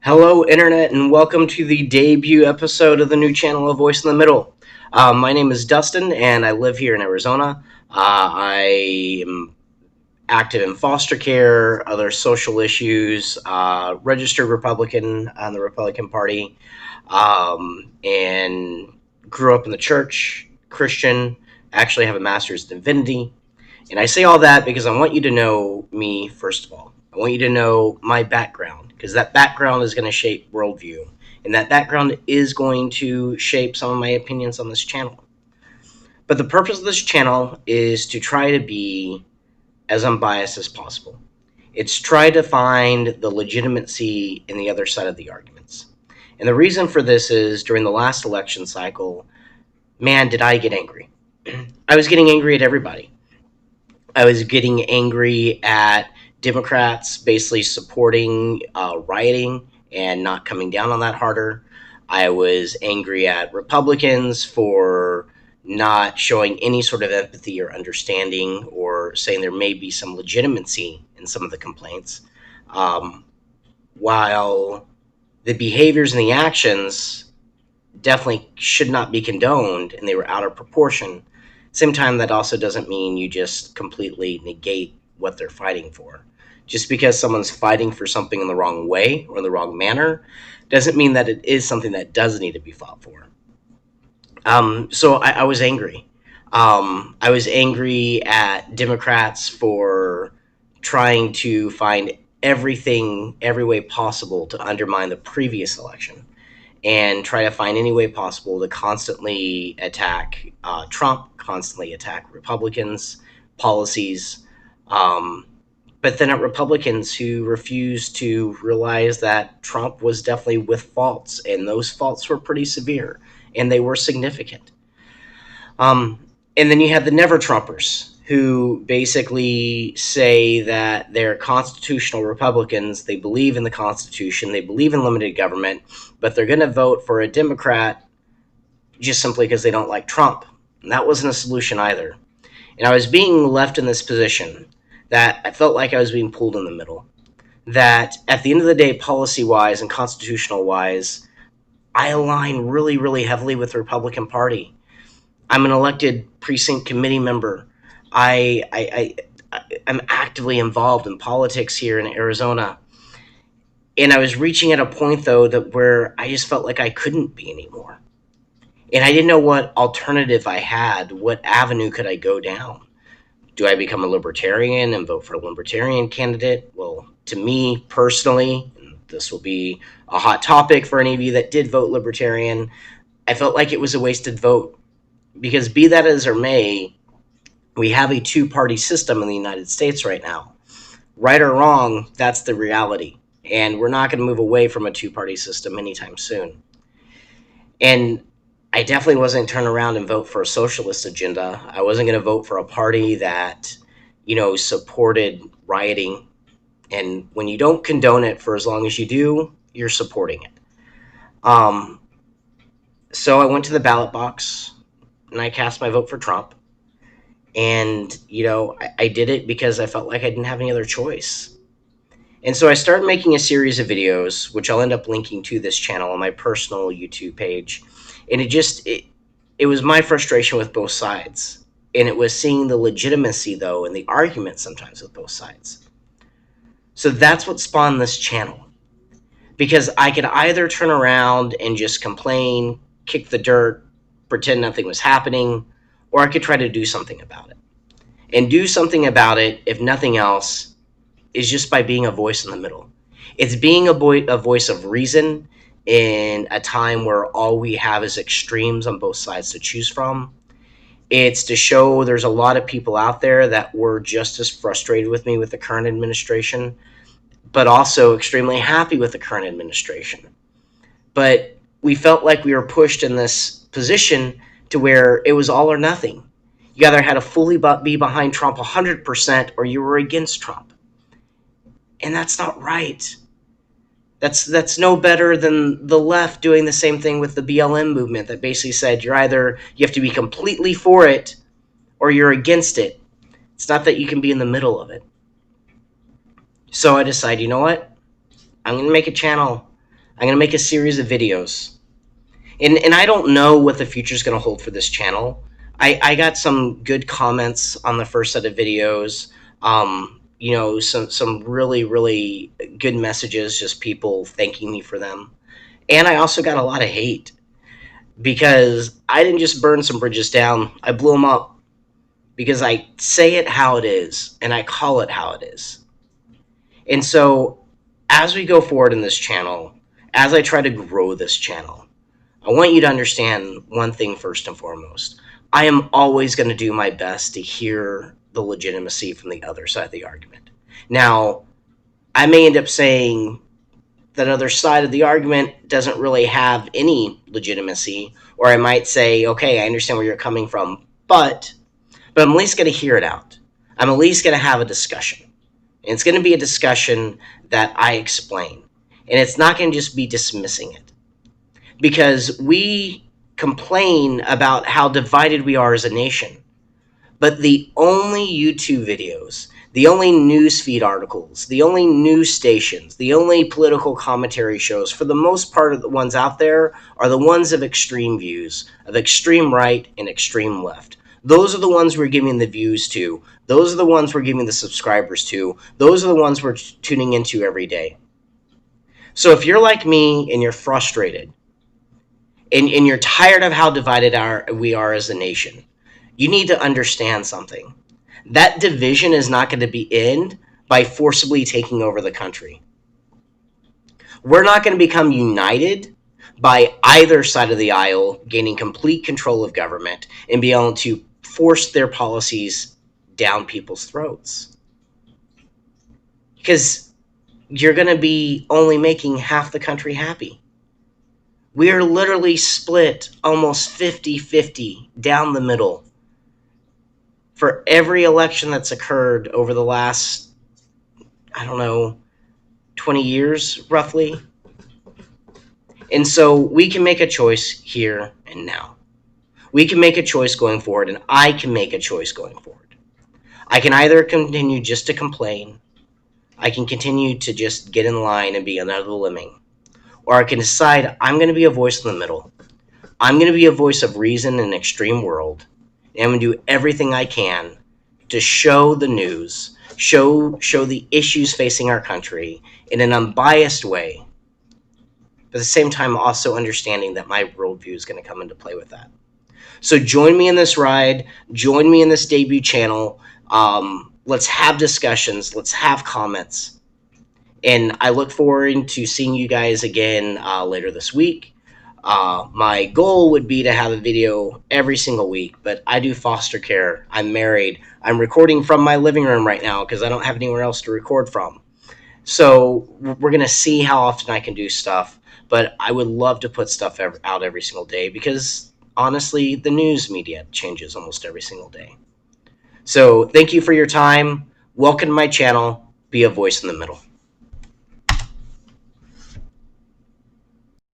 Hello, Internet, and welcome to the debut episode of the new channel, A Voice in the Middle. My name is Dustin, and I live here in Arizona. I am active in foster care, other social issues, registered Republican on the Republican Party, and grew up in the church, Christian. Actually, have a master's in divinity. And I say all that because I want you to know me, first of all. I want you to know my background, because that background is going to shape worldview. And that background is going to shape some of my opinions on this channel. But the purpose of this channel is to try to be as unbiased as possible. It's try to find the legitimacy in the other side of the arguments. And the reason for this is during the last election cycle, man, did I get angry. I was getting angry at everybody. I was getting angry at Democrats basically supporting rioting and not coming down on that harder. I was angry at Republicans for not showing any sort of empathy or understanding or saying there may be some legitimacy in some of the complaints. While the behaviors and the actions definitely should not be condoned and they were out of proportion, same time, that also doesn't mean you just completely negate what they're fighting for. Just because someone's fighting for something in the wrong way or in the wrong manner doesn't mean that it is something that does need to be fought for. So I was angry. I was angry at Democrats for trying to find everything, every way possible to undermine the previous election and try to find any way possible to constantly attack Trump, constantly attack Republicans' policies, but then at Republicans who refuse to realize that Trump was definitely with faults, and those faults were pretty severe, and they were significant. And then you have the never Trumpers who basically say that they're constitutional Republicans. They believe in the Constitution. They believe in limited government, but they're going to vote for a Democrat just simply because they don't like Trump. And that wasn't a solution either. And I was being left in this position that I felt like I was being pulled in the middle. That at the end of the day, policy-wise and constitutional-wise, I align really, really heavily with the Republican Party. I'm an elected precinct committee member. I'm actively involved in politics here in Arizona. And I was reaching at a point, though, that where I just felt like I couldn't be anymore. And I didn't know what alternative I had. What avenue could I go down? Do I become a libertarian and vote for a libertarian candidate? Well, to me personally, and this will be a hot topic for any of you that did vote libertarian, I felt like it was a wasted vote. Because be that as it may, we have a two-party system in the United States right now. Right or wrong, that's the reality. And we're not going to move away from a two-party system anytime soon. And I definitely wasn't going to turn around and vote for a socialist agenda. I wasn't going to vote for a party that, supported rioting. And when you don't condone it for as long as you do, you're supporting it. So I went to the ballot box and I cast my vote for Trump. And, I did it because I felt like I didn't have any other choice. And so I started making a series of videos, which I'll end up linking to this channel on my personal YouTube page. And it was my frustration with both sides. And it was seeing the legitimacy, though, and the argument sometimes with both sides. So that's what spawned this channel. Because I could either turn around and just complain, kick the dirt, pretend nothing was happening, or I could try to do something about it. And do something about it, if nothing else, is just by being a voice in the middle. It's being a voice of reason in a time where all we have is extremes on both sides to choose from. It's to show there's a lot of people out there that were just as frustrated with me with the current administration, but also extremely happy with the current administration. But we felt like we were pushed in this position to where it was all or nothing. You either had to fully be behind Trump 100% or you were against Trump. And that's not right. That's no better than the left doing the same thing with the BLM movement that basically said you have to be completely for it or you're against it. It's not that you can be in the middle of it. So I decided, you know what? I'm going to make a channel I'm going to make a series of videos. And I don't know what the future is going to hold for this channel. I got some good comments on the first set of videos. Some really, really good messages, just people thanking me for them. And I also got a lot of hate because I didn't just burn some bridges down, I blew them up because I say it how it is and I call it how it is. And so, as we go forward in this channel, as I try to grow this channel, I want you to understand one thing first and foremost. I am always going to do my best to hear the legitimacy from the other side of the argument. Now, I may end up saying that other side of the argument doesn't really have any legitimacy, or I might say, okay, I understand where you're coming from, but I'm at least going to hear it out. I'm at least going to have a discussion. And it's going to be a discussion that I explain. And it's not going to just be dismissing it. Because we complain about how divided we are as a nation. But the only YouTube videos, the only newsfeed articles, the only news stations, the only political commentary shows, for the most part of the ones out there, are the ones of extreme views, of extreme right and extreme left. Those are the ones we're giving the views to. Those are the ones we're giving the subscribers to. Those are the ones we're tuning into every day. So if you're like me and you're frustrated, and you're tired of how divided we are as a nation, you need to understand something. That division is not going to be ended by forcibly taking over the country. We're not going to become united by either side of the aisle gaining complete control of government and be able to force their policies down people's throats. Because you're going to be only making half the country happy. We are literally split almost 50-50 down the middle for every election that's occurred over the last, 20 years roughly. And so we can make a choice here and now. We can make a choice going forward, and I can make a choice going forward. I can either continue just to complain, I can continue to just get in line and be another lemming, or I can decide I'm going to be a voice in the middle. I'm going to be a voice of reason in an extreme world, and I'm going to do everything I can to show the news, show the issues facing our country in an unbiased way, but at the same time also understanding that my worldview is going to come into play with that. So join me in this ride. Join me in this debut channel. Let's have discussions. Let's have comments. And I look forward to seeing you guys again later this week. My goal would be to have a video every single week, but I do foster care. I'm married. I'm recording from my living room right now because I don't have anywhere else to record from. So we're going to see how often I can do stuff, but I would love to put stuff out every single day because, honestly, the news media changes almost every single day. So thank you for your time. Welcome to my channel. Be a voice in the middle.